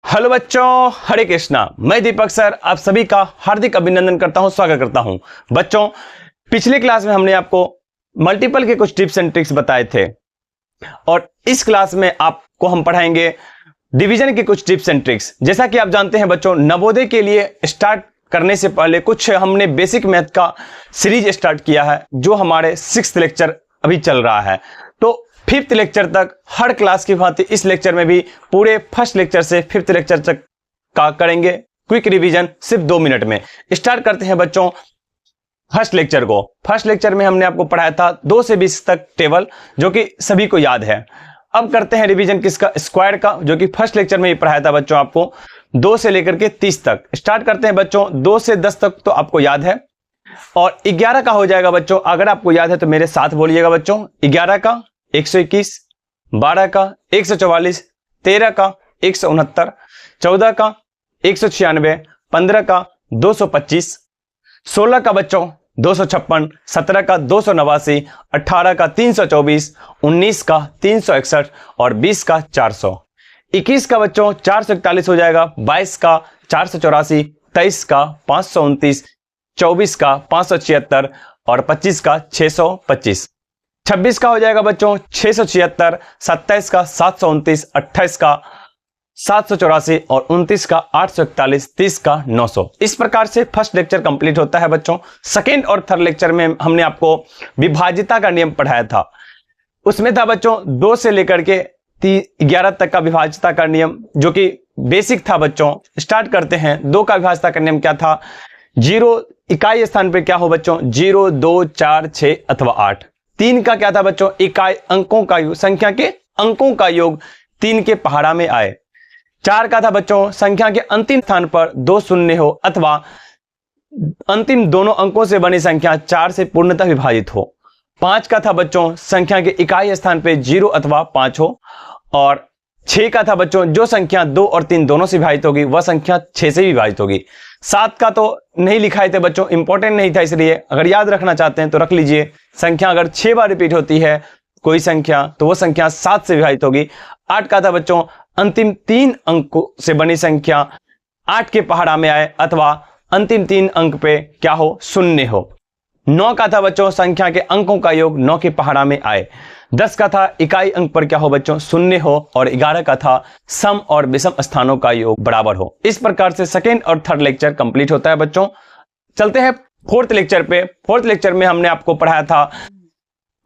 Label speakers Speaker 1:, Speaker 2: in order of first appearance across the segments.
Speaker 1: Hello बच्चों, हरे कृष्णा। मैं दीपक sir आप सभी का हार्दिक अभिनंदन करता हूं, स्वागत करता हूं। बच्चों, पिछले क्लास में हमने आपको मल्टीपल के कुछ टिप्स एंड ट्रिक्स बताए थे और इस क्लास में आपको हम पढ़ाएंगे डिवीजन के कुछ टिप्स एंड ट्रिक्स। जैसा कि आप जानते हैं बच्चों, नवोदय के लिए स्टार्ट करने से पहले कुछ हमने बेसिक मैथ का सीरीज स्टार्ट किया है, जो हमारे 6th लेक्चर अभी चल रहा है। तो 5th लेक्चर तक हर क्लास की भांति इस लेक्चर में भी पूरे 1st लेक्चर से 5th लेक्चर तक का करेंगे क्विक रिवीजन सिर्फ 2 मिनट में। स्टार्ट करते हैं बच्चों 1st लेक्चर को। 1st लेक्चर में हमने आपको पढ़ाया था 2 से 20 तक टेबल, जो कि सभी को याद है। अब करते हैं रिवीजन किसका, स्क्वायर का, जो कि 1st लेक्चर में ही पढ़ाया था बच्चों आपको 2 से लेकर के 30 तक। स्टार्ट करते हैं बच्चों 2 से 10 तक तो आपको याद है, और 11 का हो जाएगा बच्चों। अगर आपको याद है तो मेरे साथ बोलिएगा बच्चों। 11 का 121, 12 का 144, 13 का 169, 14 का 196, 15 का 225, 16 का बच्चों 256, 17 का 289, 18 का 324, 19 का 361 और 20 का 400। 21 का बच्चों 441 हो जाएगा, 22 का 484, 23 का 529, 24 का 576 और 25 का 625। 26 का हो जाएगा बच्चों 676, 27 का 729, 28 का 784 और 29 का 841, 30 का 900। इस प्रकार से 1st लेक्चर कंप्लीट होता है बच्चों। 2nd और 3rd लेक्चर में हमने आपको विभाजिता का नियम पढ़ाया था। उसमें था बच्चों 2 से लेकर के 11 तक का विभाजिता का नियम, जो कि बेसिक था बच्चों। स्टार्ट करते हैं। 2 का विभाजिता का नियम क्या था? 0 इकाई स्थान पे क्या हो बच्चों? 0, 2, 4, 6 अथवा 8। 3 का क्या था बच्चों? इकाई अंकों का योग, संख्या के अंकों का योग 3 के पहाड़ा में आए। 4 का था बच्चों संख्या के अंतिम स्थान पर 2 शून्य हो अथवा अंतिम दोनों अंकों से बनी संख्या 4 से पूर्णतः विभाजित हो। 5 का था बच्चों संख्या के इकाई स्थान पे 0 अथवा 5 हो। और 6 का था बच्चों जो संख्या 2 और 3 दोनों से विभाजित होगी वह संख्या 6 से विभाजित होगी। 7 का तो नहीं लिखाए थे बच्चों, इंपॉर्टेंट नहीं था, इसलिए अगर याद रखना चाहते हैं तो रख लीजिए। संख्या अगर 6 बार रिपीट होती है कोई संख्या तो वो संख्या 7 से विभाजित होगी। 8 का था बच्चों अंतिम 3 अंकों से बनी संख्या 8 के पहाड़ा में आए अथवा अंतिम 3 अंक पे क्या हो? शून्य हो। 9 का था बच्चों संख्या के अंकों का योग 9 के पहाड़ा में आए। 10 का था इकाई अंक पर क्या हो बच्चों? शून्य हो। और 11 का था सम और विषम स्थानों का योग बराबर हो। इस प्रकार से 2nd और 3rd लेक्चर कंप्लीट होता है बच्चों। चलते हैं 4th लेक्चर पे। 4th लेक्चर में हमने आपको पढ़ाया था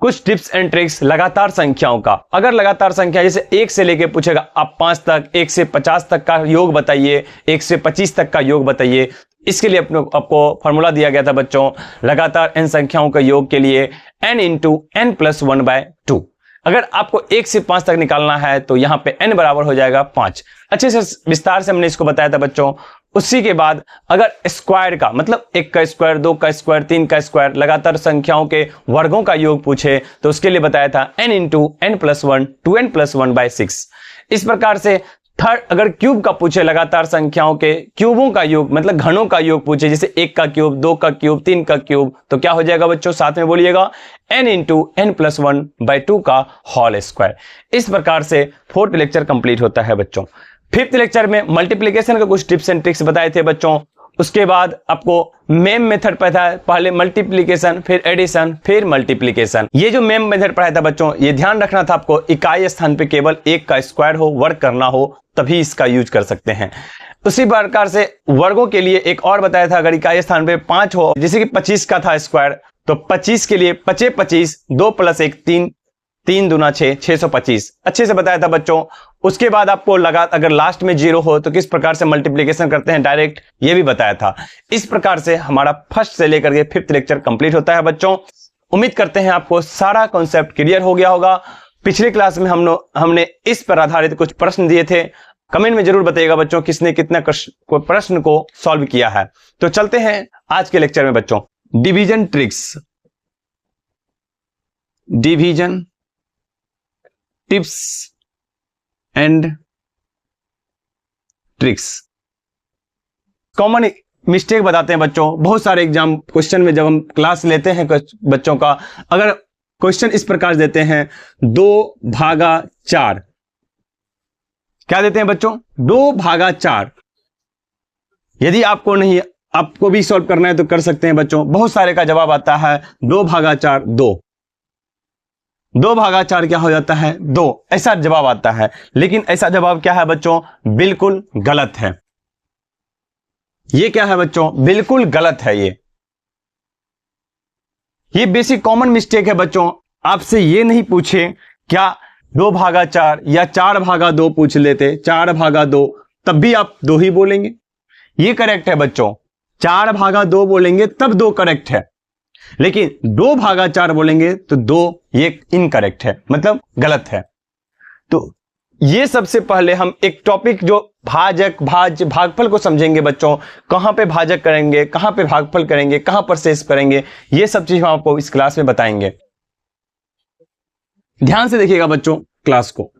Speaker 1: कुछ टिप्स एंड ट्रिक्स लगातार संख्याओं का। अगर लगातार संख्या जैसे 1 से लेके पूछेगा आप 5 तक, 1 से 50 तक का योग बताइए, 1 से 25 तक का योग बताइए। इसके लिए आपको फॉर्मूला दिया गया था बच्चों, लगातार n संख्याओं के योग के लिए n × n+1/2। अगर आपको 1 से 5 तक निकालना है तो यहां पे n बराबर हो जाएगा 5। अच्छे से विस्तार से हमने इसको बताया था बच्चों। उसी के बाद अगर स्क्वायर का मतलब 1 का स्क्वायर, 2 का स्क्वायर, 3 का स्क्वायर, लगातार संख्याओं के वर्गों का योग पूछे तो उसके लिए बताया था n × n+1 2n+1/6। इस प्रकार से थर्ड अगर क्यूब का पूछे, लगातार संख्याओं के क्यूबों का योग मतलब घनों का योग पूछे, जैसे 1 का क्यूब, 2 का क्यूब, 3 का क्यूब, तो क्या हो जाएगा बच्चों? साथ में बोलिएगा n × n+1/2 का होल स्क्वायर। इस प्रकार से 4th लेक्चर कंप्लीट होता है बच्चों। 5th लेक्चर में मल्टीप्लिकेशन का कुछ टिप्स एंड ट्रिक्स बताए थे बच्चों। उसके बाद आपको मेम मेथड पढ़ा है, पहले मल्टीप्लिकेशन फिर एडिशन फिर मल्टीप्लिकेशन। ये जो मेम मेथड पढ़ाया था बच्चों, ये ध्यान रखना था आपको, इकाई स्थान पे केवल 1 का स्क्वायर हो, वर्ग करना हो तभी इसका यूज कर सकते हैं। उसी प्रकार से वर्गों के लिए एक और बताया था, अगर इकाई स्थान पे 5 हो, जैसे कि 25 का था स्क्वायर, तो 25 के लिए 25 25, 2 + 1 3, 3 दूना 6, 625। अच्छे से बताया था बच्चों। उसके बाद आपको लगा अगर लास्ट में 0 हो तो किस प्रकार से मल्टीप्लिकेशन करते हैं डायरेक्ट, ये भी बताया था। इस प्रकार से हमारा 1st से लेकर के 5th लेक्चर कंप्लीट होता है बच्चों। उम्मीद करते हैं आपको सारा कॉन्सेप्ट क्लियर हो गया होगा। पिछले क्लास में हमने इस पर आधारित कुछ प्रश्न दिए थे। कमेंट में जरूर बताइएगा बच्चों किसने कितना प्रश्न को सॉल्व किया है। तो चलते हैं आज के लेक्चर में बच्चों। Division tricks, division tips and tricks. Common mistake बताते हैं बच्चों। बहुत सारे एग्जाम क्वेश्चन में जब हम क्लास लेते हैं बच्चों का, अगर क्वेश्चन इस प्रकार देते हैं 2/4 क्या देते हैं बच्चों? 2/4। यदि आपको भी सॉल्व करना है तो कर सकते हैं बच्चों। बहुत सारे का जवाब आता है 2/4 2। 2/4 क्या हो जाता है? 2। ऐसा जवाब आता है, लेकिन ऐसा जवाब क्या है बच्चों? बिल्कुल गलत है। ये क्या है बच्चों? बिल्कुल गलत है। ये बेसिक कॉमन मिस्टेक है बच्चों। आपसे ये नहीं पूछे क्या 2/4 या 4/2 पूछ लेते, 4/2, तब भी आप 2 ही बोलेंगे। ये करेक्ट है बच्चों। 4/2 बोलेंगे तब 2 करेक्ट है, लेकिन 2/4 बोलेंगे तो 2 ये इनकरेक्ट है, मतलब गलत है। तो ये सबसे पहले हम एक टॉपिक जो भाजक, भाज्य, भागफल को समझेंगे बच्चों। कहां पे भाजक करेंगे, कहां पे भागफल करेंगे, कहां पर शेष करेंगे, ये सब चीज हम आपको इस क्लास में बताएंगे। ध्यान से देखिएगा बच्चों क्लास को।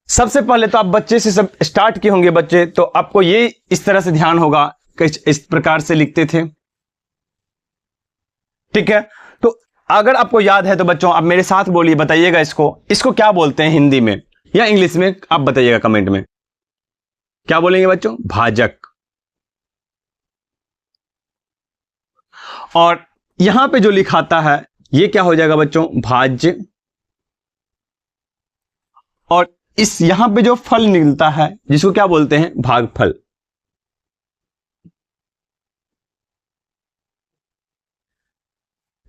Speaker 1: सबसे पहले तो आप बच्चे से सब स्टार्ट किए होंगे बच्चे, तो आपको ये इस तरह से ध्यान होगा कि इस प्रकार से लिखते थे, ठीक है। तो अगर आपको याद है तो बच्चों आप मेरे साथ बोलिए, बताइएगा इसको क्या बोलते हैं हिंदी में या इंग्लिश में, आप बताइएगा कमेंट में। क्या बोलेंगे बच्चों? भाजक। और यहां पे जो लिखाता है ये क्या हो जाएगा बच्चों? भाज्य। और इस यहां पे जो फल निकलता है जिसको क्या बोलते हैं? भागफल।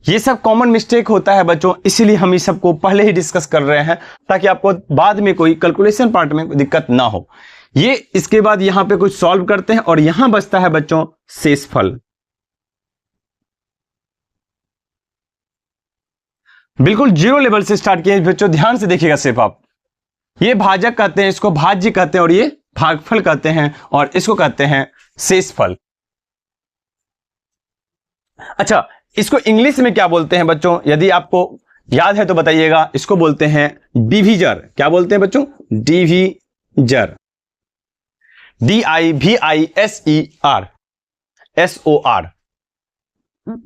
Speaker 1: ये सब कॉमन मिस्टेक होता है बच्चों, इसीलिए हम इस सब को पहले ही डिस्कस कर रहे हैं ताकि आपको बाद में कोई कैलकुलेशन पार्ट में दिक्कत ना हो। ये इसके बाद यहां पे कुछ सॉल्व करते हैं और यहां बचता है बच्चों शेषफल। बिल्कुल जीरो लेवल से स्टार्ट किया बच्चों, ध्यान से देखिएगा सिर्फ आप। ये भाजक कहते हैं, इसको भाज्य कहते हैं, और ये भागफल कहते हैं, और इसको कहते हैं शेषफल। अच्छा, इसको इंग्लिश में क्या बोलते हैं बच्चों? यदि आपको याद है तो बताइएगा। इसको बोलते हैं डिविजर। क्या बोलते हैं बच्चों? डिविजर। DIVISER SOR,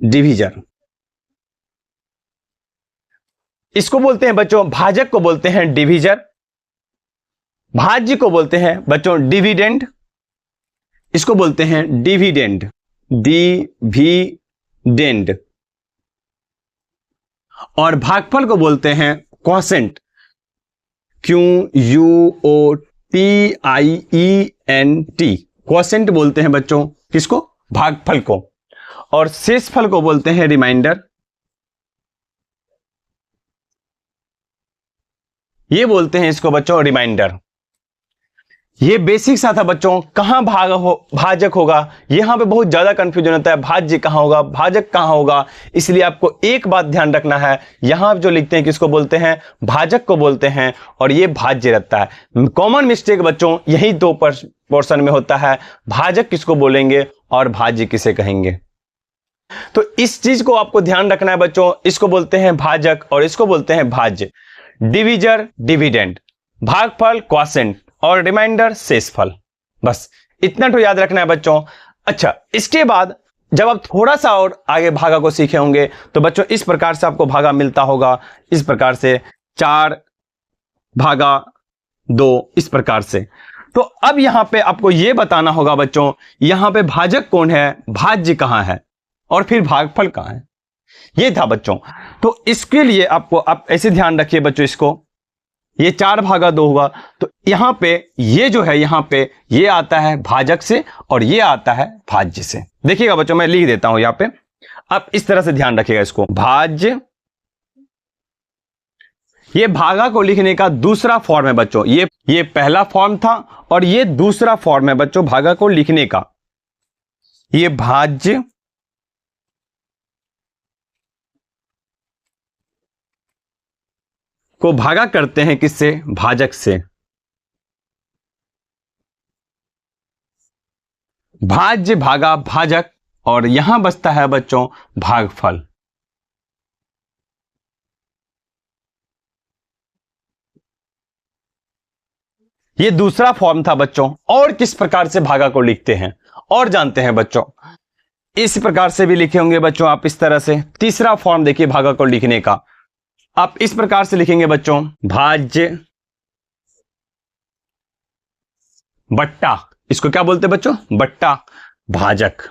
Speaker 1: divisor. इसको बोलते हैं बच्चों, भाजक को बोलते हैं डिविजर, भाज्य को बोलते हैं बच्चों डिविडेंड, इसको बोलते हैं डिविडेंड, डिविडेंड। और भागफल को बोलते हैं क्वोशेंट, QUOTIENT। क्वोशेंट बोलते हैं बच्चों किसको? भागफल को। और शेषफल को बोलते हैं रिमाइंडर। ये बोलते हैं इसको बच्चों रिमाइंडर। ये बेसिक सा था बच्चों। कहां भाजक होगा, यहां पे बहुत ज्यादा कंफ्यूजन होता है, भाज्य कहां होगा, भाजक कहां होगा। इसलिए आपको एक बात ध्यान रखना है, यहां जो लिखते हैं किसको बोलते हैं? भाजक को बोलते हैं, और ये भाज्य रहता है। कॉमन मिस्टेक बच्चों यही 2 पोर्शन में होता है, भाजक किसको बोलेंगे और भाज्य किसे कहेंगे। तो इस चीज को आपको ध्यान रखना है बच्चों। इसको बोलते हैं भाजक और इसको बोलते हैं भाज्य। डिविजर डिविडेंड, भागफल क्वोशेंट, और रिमाइंडर शेषफल। बस इतना तो याद रखना है बच्चों। अच्छा, इसके बाद जब आप थोड़ा सा और आगे भागा को सीखे होंगे तो बच्चों इस प्रकार से आपको भागा मिलता होगा, इस प्रकार से 4/2, इस प्रकार से। तो अब यहां पे आपको यह बताना होगा बच्चों, यहां पे भाजक कौन है, भाज्य कहां है, और फिर भागफल कहां है। यह था बच्चों। तो इसके लिए आपको आप ऐसे ध्यान रखिए बच्चों, इसको ये 4/2 होगा, तो यहां पे ये जो है, यहां पे ये आता है भाजक से और ये आता है भाज्य से। देखिएगा बच्चों, मैं लिख देता हूं यहां पे, आप इस तरह से ध्यान रखिएगा इसको। भाज्य, ये भागा को लिखने का दूसरा फॉर्म है बच्चों। ये पहला फॉर्म था और ये दूसरा फॉर्म है बच्चों भागा को लिखने का। ये भाज्य को भागा करते हैं किससे? भाजक से। भाज्य भागा भाजक, और यहां बचता है बच्चों भागफल। ये दूसरा फॉर्म था बच्चों। और किस प्रकार से भागा को लिखते हैं और जानते हैं बच्चों? इस प्रकार से भी लिखे होंगे बच्चों आप, इस तरह से। तीसरा फॉर्म देखिए भागा को लिखने का, आप इस प्रकार से लिखेंगे बच्चों, भाज्य बट्टा, इसको क्या बोलते हैं बच्चों, बट्टा भाजक।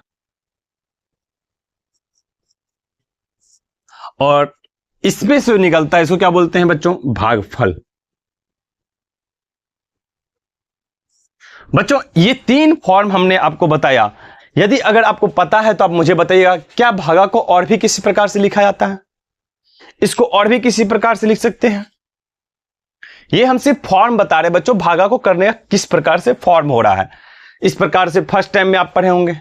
Speaker 1: और इसमें से निकलता है इसको क्या बोलते हैं बच्चों, भागफल। बच्चों ये 3 फॉर्म हमने आपको बताया। यदि अगर आपको पता है तो आप मुझे बताइएगा, क्या भागा को और भी किसी प्रकार से लिखा जाता है, इसको और भी किसी प्रकार से लिख सकते हैं? ये हम सिर्फ फॉर्म बता रहे हैं बच्चों, भागा को करने का किस प्रकार से फॉर्म हो रहा है। इस प्रकार से फर्स्ट टाइम में आप पढ़े होंगे,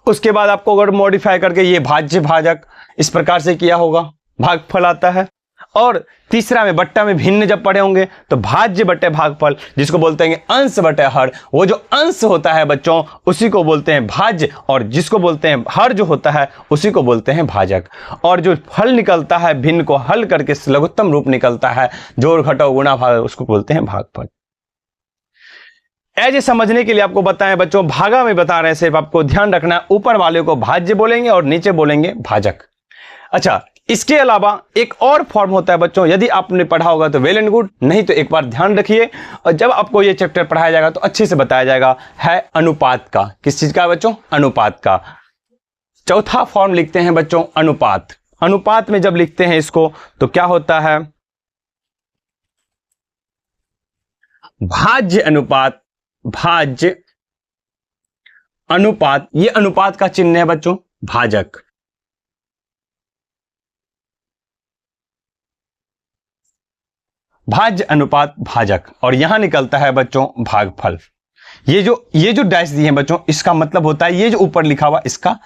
Speaker 1: उसके बाद आपको अगर मॉडिफाई करके ये भाज्य भाजक इस प्रकार से किया होगा, भागफल आता है। और तीसरा में बट्टा में भिन्न जब पढ़े होंगे तो भाज्य बटे भागफल, जिसको बोलते हैं अंश बटे हर। वो जो अंश होता है बच्चों उसी को बोलते हैं भाज्य, और जिसको बोलते हैं हर जो होता है उसी को बोलते हैं भाजक। और जो फल निकलता है भिन्न को हल करके लघुत्तम रूप निकलता है, जोड़ घटाओ गुणा भाग, उसको बोलते हैं भागफल। ऐसे समझने के लिए आपको बताएं बच्चों, भागा में बता रहे हैं, सिर्फ आपको ध्यान रखना है ऊपर वाले को भाज्य बोलेंगे और नीचे बोलेंगे भाजक। अच्छा, इसके अलावा एक और फॉर्म होता है बच्चों, यदि आपने पढ़ा होगा तो वेल एंड गुड, नहीं तो एक बार ध्यान रखिए और जब आपको ये चैप्टर पढ़ाया जाएगा तो अच्छे से बताया जाएगा, है अनुपात का। किस चीज का बच्चों, अनुपात का। चौथा फॉर्म लिखते हैं बच्चों अनुपात। अनुपात में जब लिखते हैं इसको तो क्या होता है, भाज्य अनुपात, भाज्य अनुपात, ये अनुपात का चिन्ह है बच्चों भाजक। भाज्य अनुपात भाजक, और यहां निकलता है बच्चों भागफल। ये जो डैश दिए हैं बच्चों, इसका मतलब होता है ये जो ऊपर लिखा हुआ इसका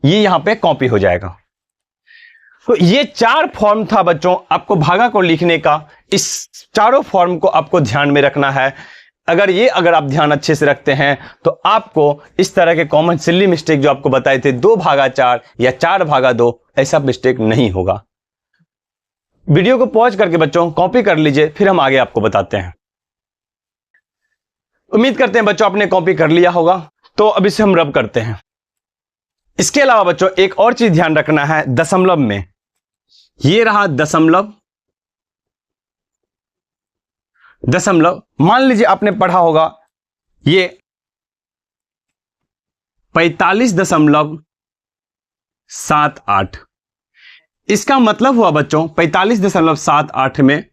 Speaker 1: ये यहां पे कॉपी हो जाएगा। तो ये 4 फॉर्म था बच्चों आपको भागा को लिखने का। इस चारों फॉर्म को आपको ध्यान में रखना है। अगर आप ध्यान अच्छे से रखते हैं तो आपको इस तरह के कॉमन सिली मिस्टेक जो आपको बताए थे 2/4 या 4/2, ऐसा मिस्टेक नहीं होगा। वीडियो को पॉज करके बच्चों कॉपी कर लीजिए, फिर हम आगे आपको बताते हैं। उम्मीद करते हैं बच्चों आपने कॉपी कर लिया होगा, तो अब इसे हम रब करते हैं। इसके अलावा बच्चों एक और चीज ध्यान रखना है, दशमलव में। ये रहा दशमलव, दशमलव मान लीजिए आपने पढ़ा होगा ये 45.78। इसका मतलब हुआ बच्चों 45.78 में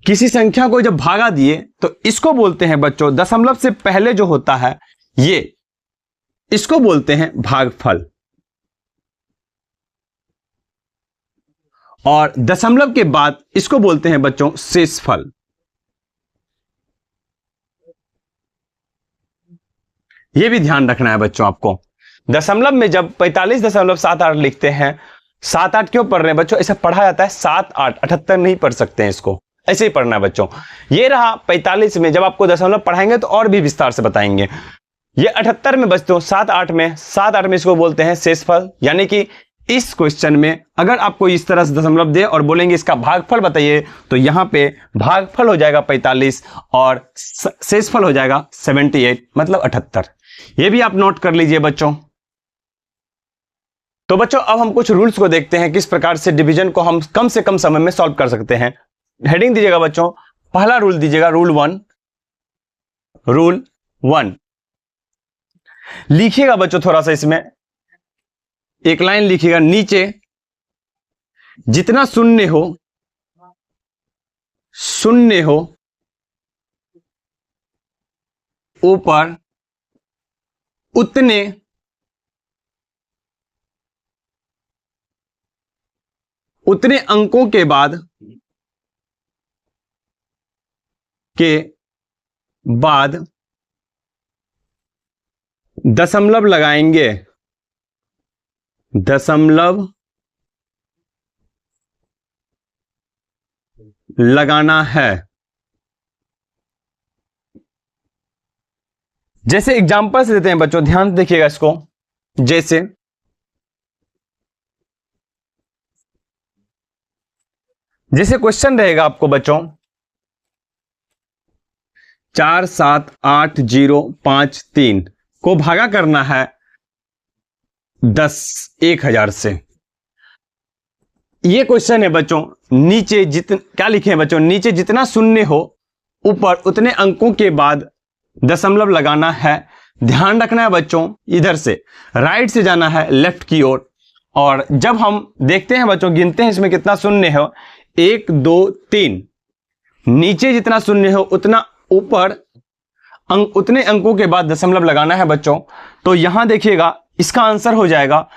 Speaker 1: किसी संख्या को जब भागा दिए तो इसको बोलते हैं बच्चों, दशमलव से पहले जो होता है ये, इसको बोलते हैं भागफल। और दशमलव के बाद इसको बोलते हैं बच्चों शेषफल। यह भी ध्यान रखना है बच्चों आपको। दशमलव में जब 45.78 लिखते हैं, 7-8 क्यों पढ़ रहे हैं बच्चों, ऐसा पढ़ा जाता है 7-8, 78 नहीं पढ़ सकते हैं, इसको ऐसे ही पढ़ना है बच्चों। ये रहा 45 में, जब आपको दशमलव पढ़ाएंगे तो और भी विस्तार से बताएंगे। ये 78 में बच्चों 7-8 में इसको बोलते हैं शेषफल। यानी कि इस क्वेश्चन में अगर आपको इस तरह से दशमलव दे और बोलेंगे इसका भागफल बताइए, तो यहां पे भागफल हो जाएगा 45 और शेषफल हो जाएगा 78, मतलब 78। ये भी आप नोट कर लीजिए बच्चों। तो बच्चों अब हम कुछ रूल्स को देखते हैं, किस प्रकार से डिवीजन को हम कम से कम समय में सॉल्व कर सकते हैं। हेडिंग दीजिएगा बच्चों, पहला रूल दीजिएगा रूल 1। रूल 1 लिखिएगा बच्चों, थोड़ा सा इसमें एक लाइन लिखिएगा, नीचे जितना शून्य हो ऊपर उतने अंकों के बाद दशमलव लगाएंगे। दशमलव लगाना है। जैसे एग्जांपल से देते हैं बच्चों, ध्यान से देखिएगा इसको। जैसे क्वेश्चन रहेगा आपको बच्चों 47805 को भागा करना है 10,000 से। ये क्वेश्चन है बच्चों, नीचे क्या लिखे हैं बच्चों, नीचे जितना शून्य हो ऊपर उतने अंकों के बाद दशमलव लगाना है। ध्यान रखना है बच्चों, इधर से राइट से जाना है लेफ्ट की ओर। और जब हम देखते हैं बच्चों, गिनते हैं इसमें कितना शून्य है, 1 2 3, नीचे जितना शून्य हो उतना ऊपर उतने अंकों के बाद दशमलव लगाना है बच्चों। तो यहां देखिएगा इसका आंसर हो जाएगा,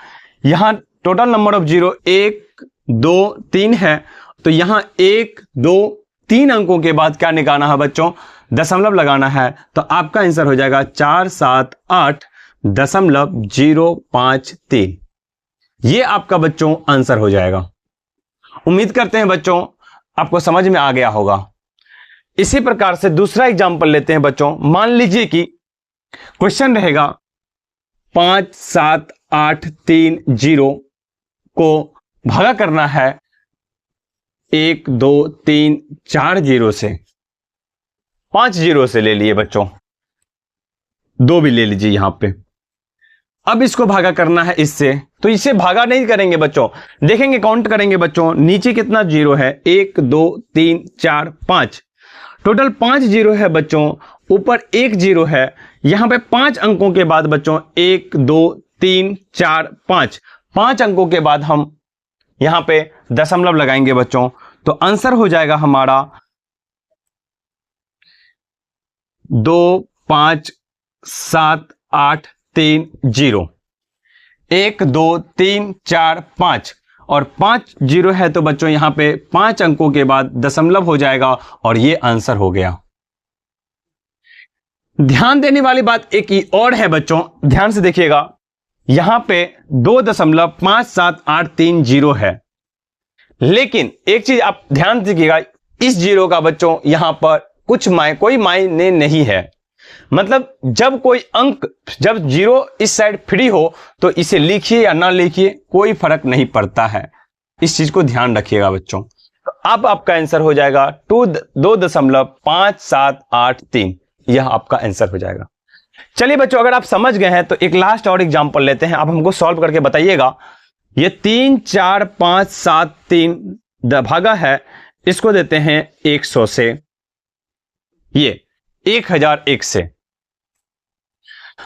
Speaker 1: यहां टोटल नंबर ऑफ जीरो 1 2 3 है, तो यहां 1 2 3 अंकों के बाद क्या निकालना है बच्चों, दशमलव लगाना है। तो आपका आंसर हो जाएगा 478.053। ये आपका बच्चों आंसर हो जाएगा। उम्मीद करते हैं बच्चों आपको समझ में आ गया होगा। इसी प्रकार से दूसरा एग्जाम्पल लेते हैं बच्चों। मान लीजिए कि क्वेश्चन रहेगा 57830 को भागा करना है 1 2 3 4 जीरो से, 5 जीरो से ले लिए बच्चों, 2 भी ले लीजिए यहां पे। अब इसको भागा करना है इससे, तो इसे भागा नहीं करेंगे बच्चों, देखेंगे काउंट करेंगे बच्चों, नीचे कितना जीरो है, 1 2 3 4 5, टोटल 5 जीरो है बच्चों, ऊपर 1 जीरो है। यहां पे 5 अंकों के बाद बच्चों 1 2 3 4 5, 5 अंकों के बाद हम यहां पे दशमलव लगाएंगे बच्चों। तो आंसर हो जाएगा हमारा 2 5 7 8 3 0, 1 2 3 4 5 और 5 जीरो है, तो बच्चों यहां पे 5 अंकों के बाद दशमलव हो जाएगा और ये आंसर हो गया। ध्यान देने वाली बात एक ही और है बच्चों, ध्यान से देखिएगा, यहां पे 2.57830 है, लेकिन एक चीज आप ध्यान दीजिएगा, इस जीरो का बच्चों यहां पर कोई मायने नहीं है। मतलब जब कोई अंक, जब जीरो इस साइड फ्री हो तो इसे लिखिए या ना लिखिए कोई फर्क नहीं पड़ता है, इस चीज को ध्यान रखिएगा बच्चों। तो अब आपका आंसर हो जाएगा 2.5783, यह आपका आंसर हो जाएगा। चलिए बच्चों, अगर आप समझ गए हैं तो एक लास्ट और एग्जांपल लेते हैं, आप हमको सॉल्व करके बताइएगा। ये 3 4 5 7 3 भागा है, इसको देते हैं 100 से, ये 1001 से।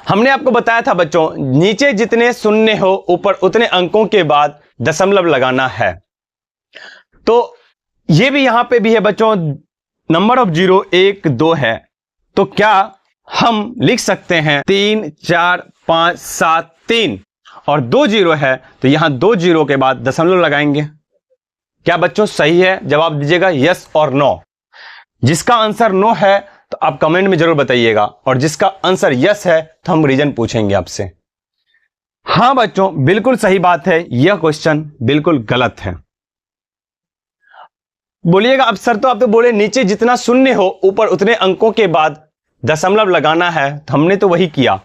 Speaker 1: हमने आपको बताया था बच्चों, नीचे जितने शून्य हो ऊपर उतने अंकों के बाद दशमलव लगाना है। तो ये भी यहां पे भी है बच्चों, नंबर ऑफ जीरो 1 2 है, तो क्या हम लिख सकते हैं 3 4 5 7 3 और 2 जीरो है, तो यहां 2 जीरो के बाद दशमलव लगाएंगे। क्या बच्चों सही है? जवाब दीजिएगा यस और नो। जिसका आंसर नो है तो आप कमेंट में जरूर बताइएगा, और जिसका आंसर यस है तो हम रीजन पूछेंगे आपसे। हां बच्चों, बिल्कुल सही बात है, यह क्वेश्चन बिल्कुल गलत है। बोलिएगा अब सर, तो आप तो बोले नीचे जितना शून्य हो ऊपर उतने अंकों के बाद दशमलव लगाना है, तो हमने तो वही किया।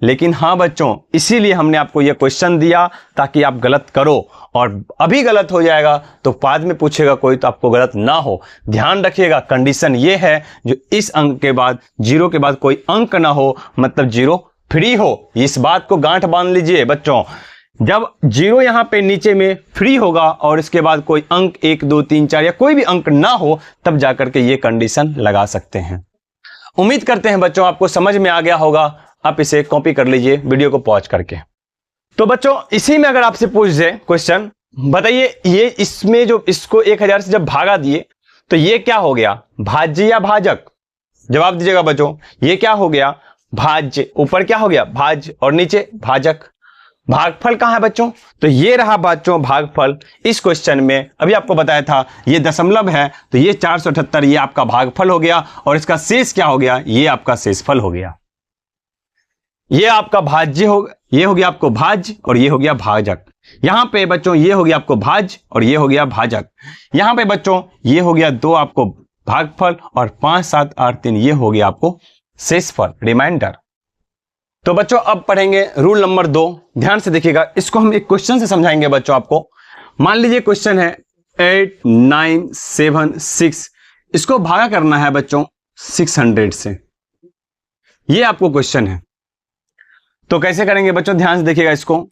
Speaker 1: लेकिन हां बच्चों, इसीलिए हमने आपको यह क्वेश्चन दिया ताकि आप गलत करो, और अभी गलत हो जाएगा तो बाद में पूछेगा कोई तो आपको गलत ना हो। ध्यान रखिएगा, कंडीशन यह है जो इस अंक के बाद, जीरो के बाद कोई अंक ना हो, मतलब जीरो फ्री हो। इस बात को गांठ बांध लीजिए बच्चों, जब जीरो यहां पे नीचे में फ्री होगा और इसके बाद कोई अंक 1 2 3 4 या कोई भी अंक ना हो, तब जाकर के ये कंडीशन लगा सकते हैं। उम्मीद करते हैं बच्चों आपको समझ में आ गया होगा। आप इसे कॉपी कर लीजिए वीडियो को पॉज करके। तो बच्चों, इसी में अगर आपसे पूछ दे क्वेश्चन, बताइए ये इसमें जो इसको 1000 से जब भागा दिए तो ये क्या हो गया, भाज्य या भाजक? जवाब दीजिएगा बच्चों, ये क्या हो गया, भाज्य। ऊपर क्या हो गया, भाज्य, और नीचे भाजक। भागफल कहां है बच्चों? तो ये रहा बच्चों भागफल। इस क्वेश्चन में अभी आपको बताया था ये दशमलव है, तो ये 478 ये आपका भागफल हो गया, और इसका शेष क्या हो गया, ये आपका शेषफल हो गया। ये आपका भाज्य हो, ये हो गया आपको भाज्य, और ये हो गया भाजक। यहां पे बच्चों ये हो गया आपको भाज्य और ये हो गया भाजक। यहां पे बच्चों ये हो गया 2 आपको भागफल, और 5 7 8 3 ये हो गया आपको शेषफल, रिमाइंडर। तो बच्चों अब पढ़ेंगे रूल नंबर 2। ध्यान से देखिएगा, इसको हम एक क्वेश्चन से समझाएंगे बच्चों आपको। मान लीजिए क्वेश्चन है 8 9 7 6, इसको भागा करना है बच्चों 600 से। ये आपको क्वेश्चन है, तो कैसे करेंगे बच्चों? ध्यान से देखिएगा इसको।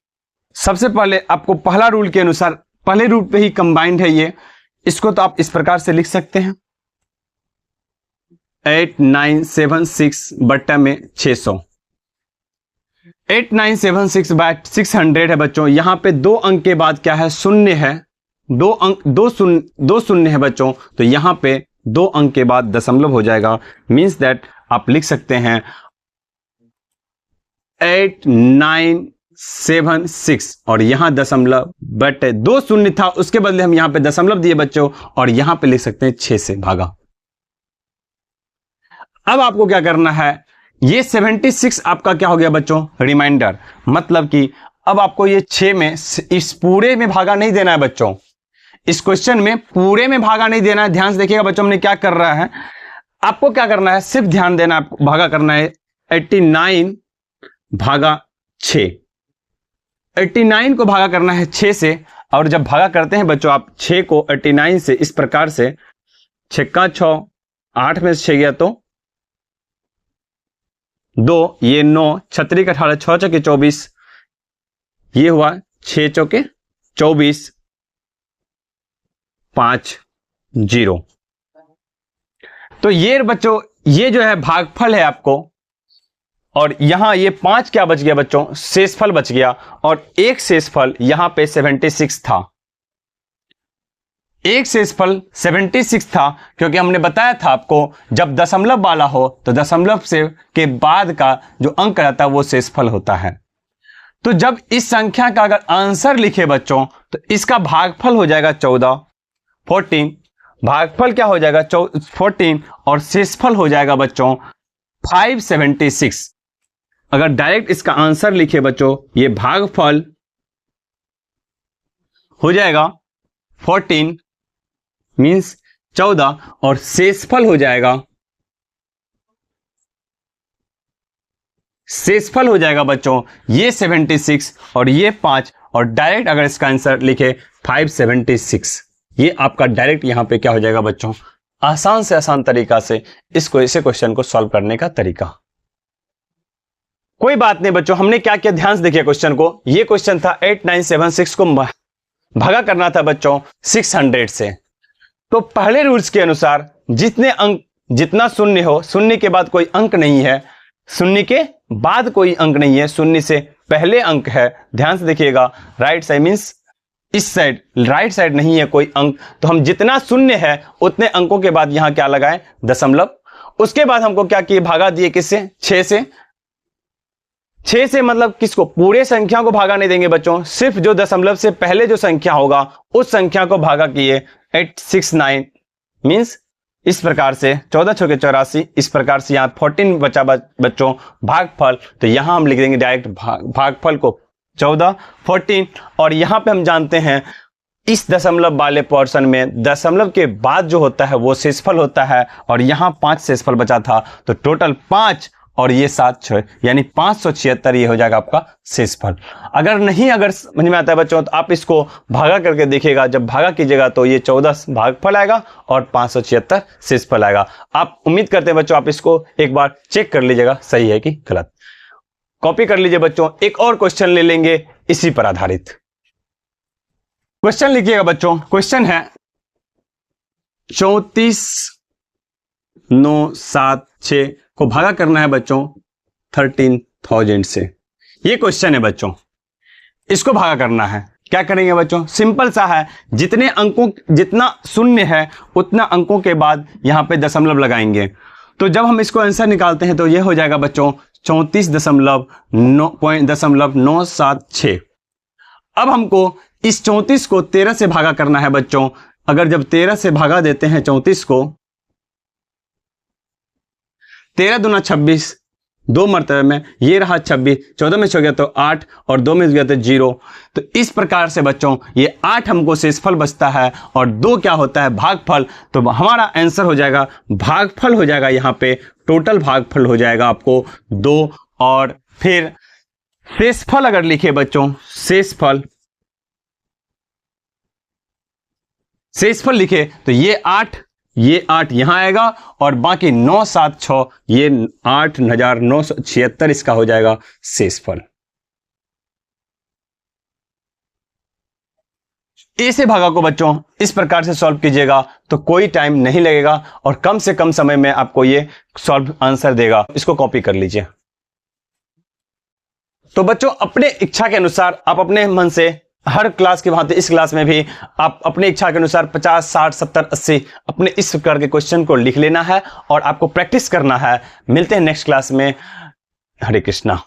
Speaker 1: सबसे पहले आपको पहला रूल के अनुसार पहले रूट पे ही कंबाइंड है ये, इसको तो आप इस प्रकार से लिख सकते हैं 8976 बट्टा में 600। 8976 बाय 600 है बच्चों। यहां पे दो अंक के बाद क्या है, शून्य है, दो अंक, दो शून्य है बच्चों, तो यहां पे दो अंक के बाद दशमलव हो जाएगा। मींस दैट आप लिख सकते हैं 8976 और यहां दशमलव, बट दो शून्य था उसके बदले हम यहां पे दशमलव दिए बच्चों, और यहां पे लिख सकते हैं 6 से भागा। अब आपको क्या करना है, ये 76 आपका क्या हो गया बच्चों, रिमाइंडर। मतलब कि अब आपको ये 6 में इस पूरे में भागा नहीं देना है बच्चों, इस क्वेश्चन में पूरे में भागा नहीं देना है। ध्यान से देखिएगा बच्चों, हमने क्या कर रहा है, आपको क्या करना है, सिर्फ ध्यान देना, आपको भागा करना है 89 भागा 6। 89 को भागा करना है 6 से, और जब भागा करते हैं बच्चों आप 6 को 89 से इस प्रकार से, 6 का 6, 8 में से 6 गया तो 2, ये 9, 36 का 18, 6 चौके 24, ये हुआ 6 चौके 24, 5 0। तो ये बच्चों ये जो है भागफल है आपको, और यहां ये 5 क्या बच गया बच्चों, शेषफल बच गया, और एक शेषफल यहां पे 76 था, एक शेषफल 76 था, क्योंकि हमने बताया था आपको जब दशमलव वाला हो तो दशमलव से के बाद का जो अंक रहता है वो शेषफल होता है। तो जब इस संख्या का अगर आंसर लिखे बच्चों तो इसका भागफल हो जाएगा 14, 14, भागफल क्या हो जाएगा 14, और शेषफल हो जाएगा बच्चों 576। अगर डायरेक्ट इसका आंसर लिखे बच्चों, ये भागफल हो जाएगा 14 मींस 14, और शेषफल हो जाएगा, शेषफल हो जाएगा बच्चों ये 76 और ये 5, और डायरेक्ट अगर इसका आंसर लिखे 576, ये आपका डायरेक्ट यहां पे क्या हो जाएगा बच्चों, आसान से आसान तरीका से इसको इसे क्वेश्चन को सॉल्व करने का तरीका। कोई बात नहीं बच्चों, हमने क्या किया, ध्यान से देखिए क्वेश्चन को। ये क्वेश्चन था 8976 को भागा करना था बच्चों 600 से। तो पहले रूल्स के अनुसार जितने अंक, जितना शून्य हो, शून्य के बाद कोई अंक नहीं है, शून्य के बाद कोई अंक नहीं है, शून्य से पहले अंक है। ध्यान से देखिएगा, राइट साइड मींस इस साइड, राइट साइड नहीं है कोई अंक, तो हम जितना शून्य है उतने अंकों के बाद यहां क्या लगाएं, दशमलव। उसके बाद हमको क्या किए, भागा दिए किससे, 6 से। 6 से मतलब किसको, पूरे संख्या को भागा नहीं देंगे बच्चों, सिर्फ जो दशमलव से पहले जो संख्या होगा उस संख्या को भागा किए 869 मींस इस प्रकार से 14 चौके 84, इस प्रकार से यहां 14 बचा बच्चों भागफल, तो यहां हम लिख देंगे डायरेक्ट भागफल को 14, 14, और यहां पे हम जानते हैं इस दशमलव वाले पोर्शन में दशमलव के बाद जो होता है वो शेषफल होता है, और यहां 5 शेषफल बचा था, तो टोटल 5 और ये 7 6 यानी 576 ये हो जाएगा आपका शेषफल। अगर नहीं, अगर समझ में आता है बच्चों तो आप इसको भागा करके देखिएगा, जब भागा कीजिएगा तो ये 14 भागफल आएगा और 576 शेषफल आएगा। आप उम्मीद करते हैं बच्चों आप इसको एक बार चेक कर लीजिएगा सही है कि गलत। कॉपी कर लीजिए बच्चों, एक और क्वेश्चन ले लेंगे इसी पर आधारित। क्वेश्चन लिखिएगा बच्चों, क्वेश्चन है 34,976 को भागा करना है बच्चों 13,000 से। ये क्वेश्चन है बच्चों, इसको भागा करना है। क्या करेंगे बच्चों, सिंपल सा है, जितने अंकों, जितना शून्य है उतना अंकों के बाद यहां पे दशमलव लगाएंगे। तो जब हम इसको आंसर निकालते हैं तो ये हो जाएगा बच्चों 34.976। अब हमको इस 34 को 13 से भागा करना है बच्चों। अगर जब 13 से भागा देते हैं 34 को, 13 दूना 26, 2 मरतबे में ये रहा 26, 14 में से हो गया तो 8 और 2 में से गया तो 0। तो इस प्रकार से बच्चों ये 8 हमको शेषफल बचता है और 2 क्या होता है, भागफल। तो हमारा आंसर हो जाएगा भागफल हो जाएगा, यहाँ पे टोटल भागफल हो जाएगा आपको 2। और फिर शेषफल अगर लिखे बच्चों, शेषफल लिखे तो ये 8 यहां आएगा और बाकी 976 ये 8,976 इसका हो जाएगा शेषफल। ए से भागा को बच्चों इस प्रकार से सॉल्व कीजिएगा तो कोई टाइम नहीं लगेगा और कम से कम समय में आपको ये सॉल्व आंसर देगा। इसको कॉपी कर लीजिए। तो बच्चों अपने इच्छा के अनुसार आप अपने मन से हर क्लास की भांति इस क्लास में भी आप अपनी इच्छा के अनुसार 50, 60, 70, 80 अपने इस प्रकार के क्वेश्चन को लिख लेना है और आपको प्रैक्टिस करना है। मिलते हैं नेक्स्ट क्लास में। हरे कृष्णा।